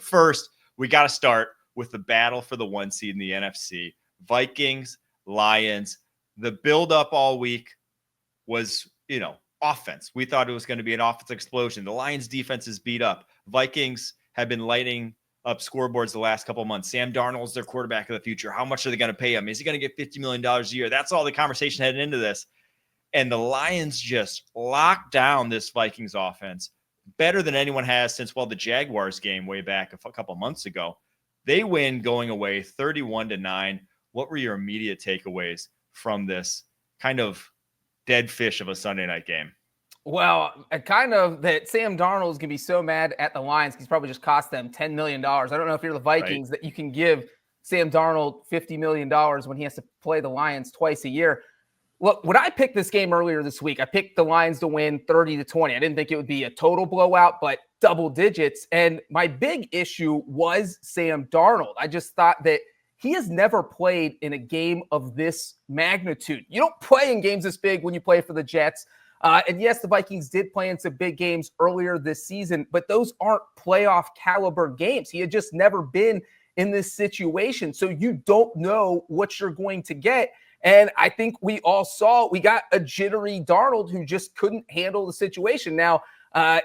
first, we got to start with the battle for the 1 seed in the NFC. Vikings, Lions. The build-up all week was, offense. We thought it was going to be an offensive explosion. The Lions defense is beat up. Vikings have been lighting up scoreboards the last couple of months. Sam Darnold's their quarterback of the future. How much are they going to pay him? Is he going to get $50 million a year? That's all the conversation heading into this. And the Lions just locked down this Vikings offense better than anyone has since, the Jaguars game way back a couple of months ago. They win going away 31-9. What were your immediate takeaways from this kind of dead fish of a Sunday night game? Well, kind of that Sam Darnold is going to be so mad at the Lions. He's probably just cost them $10 million. I don't know if you're the Vikings that you can give Sam Darnold $50 million when he has to play the Lions twice a year. Look, when I picked this game earlier this week, I picked the Lions to win 30-20. I didn't think it would be a total blowout, but double digits. And my big issue was Sam Darnold. I just thought that he has never played in a game of this magnitude. You don't play in games this big when you play for the Jets. And yes, the Vikings did play in some big games earlier this season, but those aren't playoff caliber games. He had just never been in this situation. So you don't know what you're going to get. And I think we all saw we got a jittery Darnold who just couldn't handle the situation. Now,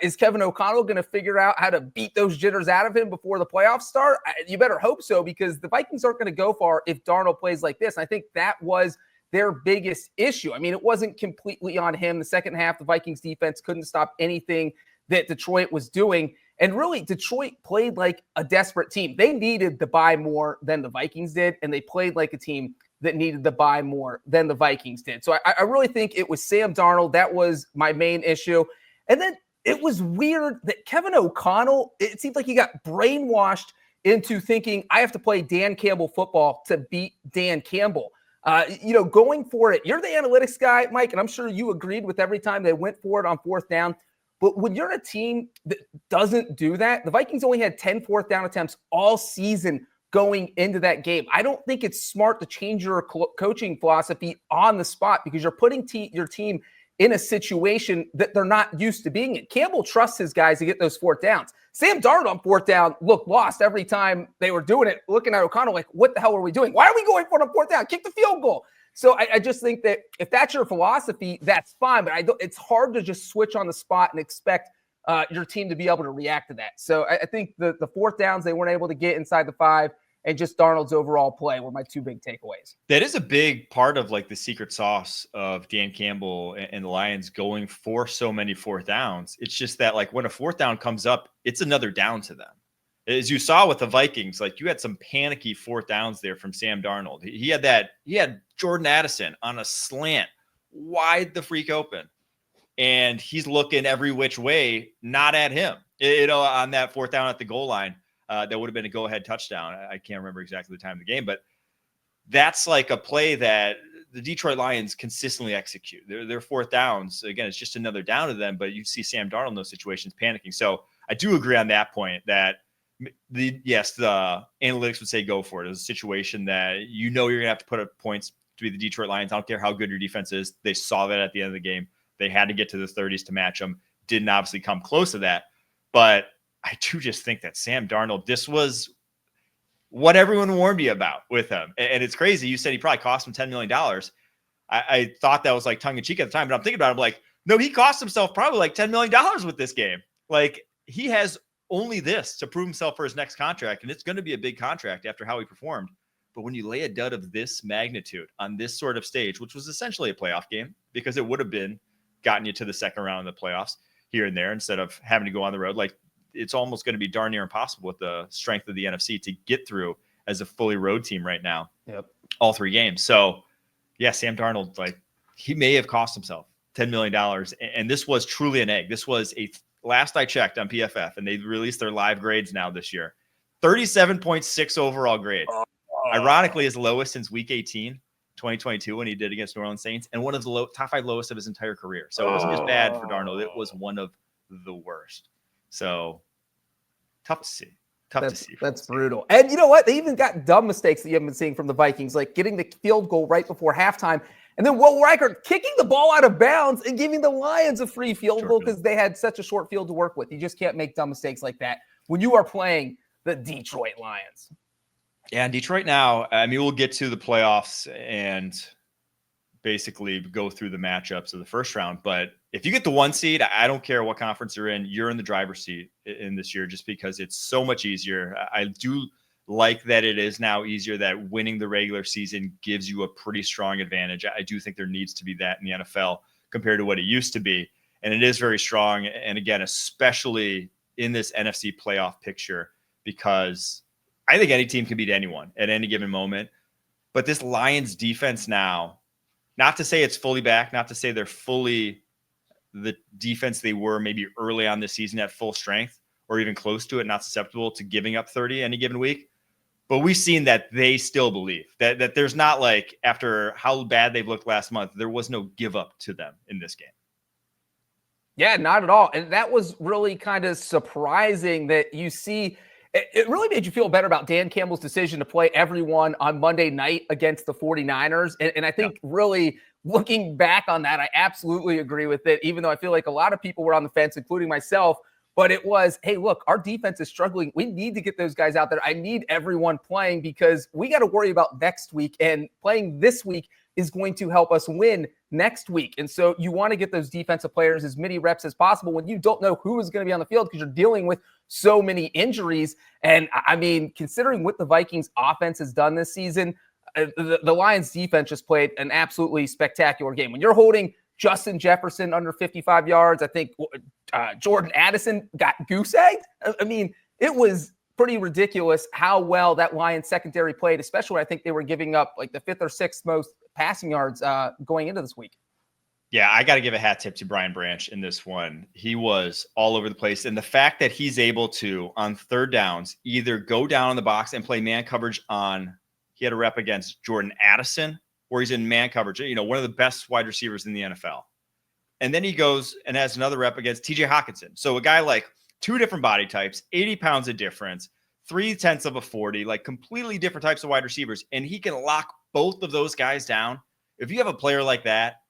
is Kevin O'Connell going to figure out how to beat those jitters out of him before the playoffs start? You better hope so, because the Vikings aren't going to go far if Darnold plays like this. I think that was their biggest issue. I mean, it wasn't completely on him. The second half, the Vikings defense couldn't stop anything that Detroit was doing. And really, Detroit played like a desperate team. They needed the bye more than the Vikings did, and they played like a team that needed the bye more than the Vikings did. So I really think it was Sam Darnold. That was my main issue. And then it was weird that Kevin O'Connell, it seemed like he got brainwashed into thinking, I have to play Dan Campbell football to beat Dan Campbell. Going for it. You're the analytics guy, Mike, and I'm sure you agreed with every time they went for it on fourth down. But when you're a team that doesn't do that, the Vikings only had 10 fourth down attempts all season going into that game. I don't think it's smart to change your coaching philosophy on the spot, because you're putting your team in a situation that they're not used to being in. Campbell trusts his guys to get those fourth downs. Sam Darnold on fourth down looked lost every time they were doing it, looking at O'Connell like, what the hell are we doing? Why are we going for it on fourth down? Kick the field goal. So I just think that if that's your philosophy, that's fine. But it's hard to just switch on the spot and expect your team to be able to react to that. So I think the fourth downs they weren't able to get inside the 5, and just Darnold's overall play were my two big takeaways. That is a big part of the secret sauce of Dan Campbell and the Lions going for so many fourth downs. It's just that when a fourth down comes up, it's another down to them. As you saw with the Vikings, you had some panicky fourth downs there from Sam Darnold. He had Jordan Addison on a slant, wide the freak open. And he's looking every which way, not at him, on that fourth down at the goal line. That would have been a go-ahead touchdown. I can't remember exactly the time of the game, but that's a play that the Detroit Lions consistently execute. Their fourth downs, again, it's just another down to them, but you see Sam Darnold in those situations panicking. So I do agree on that point that the analytics would say go for it. It was a situation that you're going to have to put up points to be the Detroit Lions. I don't care how good your defense is. They saw that at the end of the game. They had to get to the 30s to match them. Didn't obviously come close to that, but I do just think that Sam Darnold, this was what everyone warned you about with him. And it's crazy. You said he probably cost him $10 million. I thought that was tongue in cheek at the time, but I'm thinking about it, no, he cost himself probably $10 million with this game. He has only this to prove himself for his next contract. And it's going to be a big contract after how he performed. But when you lay a dud of this magnitude on this sort of stage, which was essentially a playoff game, because it would have been gotten you to the second round of the playoffs here and there, instead of having to go on the road, it's almost going to be darn near impossible with the strength of the NFC to get through as a fully road team right now. Yep. All 3 games. So yeah, Sam Darnold, he may have cost himself $10 million. And this was truly an egg. This was last I checked on PFF, and they released their live grades now this year, 37.6 overall grade. Ironically, his lowest since week 18, 2022, when he did against New Orleans Saints, and one of the top 5 lowest of his entire career. So it wasn't just bad for Darnold. It was one of the worst. So tough to see. That's brutal. And you know what? They even got dumb mistakes that you haven't been seeing from the Vikings, like getting the field goal right before halftime. And then Will Reichert kicking the ball out of bounds and giving the Lions a free field goal because they had such a short field to work with. You just can't make dumb mistakes like that when you are playing the Detroit Lions. Yeah, and Detroit now, I mean, we'll get to the playoffs and basically go through the matchups of the first round. But if you get the 1 seed, I don't care what conference you're in, you're in the driver's seat in this year just because it's so much easier. I do like that it is now easier, that winning the regular season gives you a pretty strong advantage. I do think there needs to be that in the NFL compared to what it used to be. And it is very strong. And again, especially in this NFC playoff picture, because I think any team can beat anyone at any given moment. But this Lions defense now, not to say it's fully back, not to say they're fully the defense they were maybe early on this season at full strength or even close to it, not susceptible to giving up 30 any given week. But we've seen that they still believe that there's not like, after how bad they've looked last month, there was no give up to them in this game. Yeah, not at all. And that was really kind of surprising that you see. It really made you feel better about Dan Campbell's decision to play everyone on Monday night against the 49ers. And I think really looking back on that, I absolutely agree with it, even though I feel like a lot of people were on the fence, including myself. But it was, hey, look, our defense is struggling. We need to get those guys out there. I need everyone playing because we got to worry about next week. And playing this week is going to help us win next week. And so you want to get those defensive players as many reps as possible when you don't know who is going to be on the field because you're dealing with so many injuries. And I mean, considering what the Vikings offense has done this season, the Lions defense just played an absolutely spectacular game. When you're holding Justin Jefferson under 55 yards, I think Jordan Addison got goose-egged. I mean, it was pretty ridiculous how well that Lions secondary played, especially when I think they were giving up like the 5th or 6th most passing yards going into this week. Yeah, I got to give a hat tip to Brian Branch in this one. He was all over the place. And the fact that he's able to, on third downs, either go down in the box and play man coverage on, he had a rep against Jordan Addison, or he's in man coverage, one of the best wide receivers in the NFL. And then he goes and has another rep against TJ Hawkinson. So a guy like 2 different body types, 80 pounds of difference, 0.3 of a 40, like completely different types of wide receivers. And he can lock both of those guys down. If you have a player like that,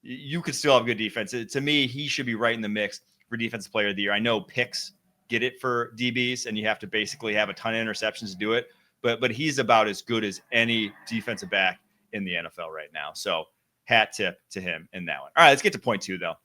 you could still have good defense. To me, he should be right in the mix for Defensive Player of the Year. I know picks get it for DBs, and you have to basically have a ton of interceptions to do it. But he's about as good as any defensive back in the NFL right now. So hat tip to him in that one. All right, let's get to point 2, though.